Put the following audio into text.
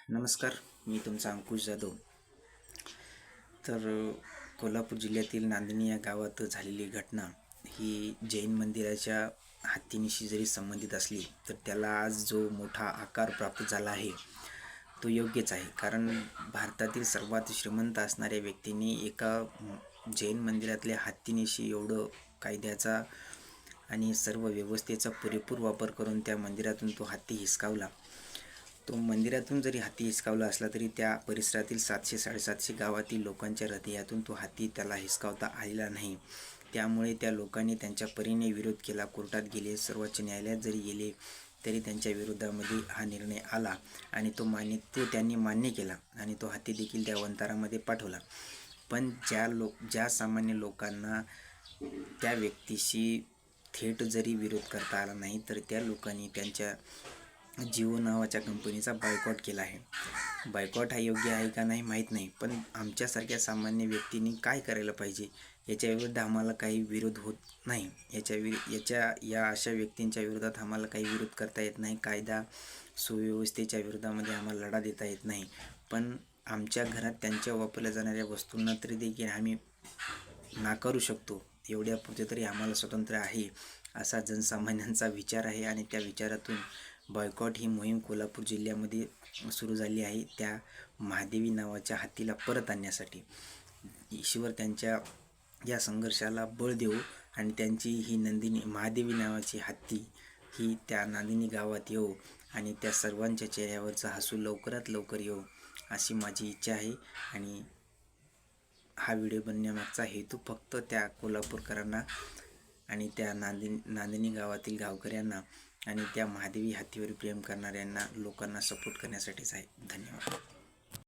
नमस्कार, मी तुमचा अंकुश जाधव. तर कोल्हापूर जिल्ह्यातील नांदणी या गावात झालेली घटना ही जैन मंदिराच्या हत्तीनिशी जरी संबंधित असली तर त्याला आज जो मोठा आकार प्राप्त झाला आहे तो योग्यच आहे. कारण भारतातील सर्वात श्रीमंत असणाऱ्या व्यक्तींनी एका जैन मंदिरातल्या हत्तीनिशी एवढं कायद्याचा आणि सर्व व्यवस्थेचा पुरेपूर वापर करून त्या मंदिरातून तो हत्ती हिसकावला. तो मंदिरातून जरी हत्ती हिसकावला असला तरी त्या परिसरातील 700-750 गावातील लोकांच्या हृदयातून तो हत्ती त्याला हिसकावता आलेला नाही. त्यामुळे त्या लोकांनी त्यांच्या परीने विरोध केला. कोर्टात गेले, सर्वोच्च न्यायालयात जरी गेले तरी त्यांच्या विरोधामध्ये हा निर्णय आला आणि तो त्यांनी मान्य केला आणि तो हत्ती देखील त्या वंतारामध्ये पाठवला. पण ज्या सामान्य लोकांना त्या व्यक्तीशी थेट जरी विरोध करता आला नाही तर त्या लोकांनी त्यांच्या जिओ नावाच्या कंपनीचा बायकॉट केला आहे. बायकॉट हा योग्य आहे का नाही माहीत नाही, पण आमच्यासारख्या सामान्य व्यक्तींनी काय करायला पाहिजे याच्याविरुद्ध आम्हाला काही विरोध होत नाही. या अशा व्यक्तींच्या विरोधात आम्हाला काही विरोध करता येत नाही. कायदा सुव्यवस्थेच्या विरोधामध्ये आम्हाला लढा देता येत नाही. पण आमच्या घरात त्यांच्या वापरल्या जाणाऱ्या वस्तूंना तरी देखील आम्ही नाकारू शकतो, एवढ्यापुरते तरी आम्हाला स्वातंत्र्य आहे, असा जनसामान्यांचा विचार आहे. आणि त्या विचारातून बॉयकॉट ही मोहीम कोल्हापूर जिल्ह्यामध्ये सुरू झाली आहे. त्या महादेवी नावाच्या हत्तीला परत आणण्यासाठी ईश्वर त्यांच्या या संघर्षाला बळ देऊ आणि त्यांची ही महादेवी नावाची हत्ती ही त्या नांदिनी गावात येऊ आणि त्या सर्वांच्या चेहऱ्यावरचं हसू लवकरात लवकर येऊ अशी माझी इच्छा आहे. आणि हा व्हिडिओ बनण्यामागचा हेतू फक्त त्या कोल्हापूरकरांना आणि त्या नांदणी गावातील गावकऱ्यांना आणि त्या महादेवी हत्तीवर प्रेम करणाऱ्यांना लोकांना सपोर्ट करण्यासाठीच आहे. धन्यवाद.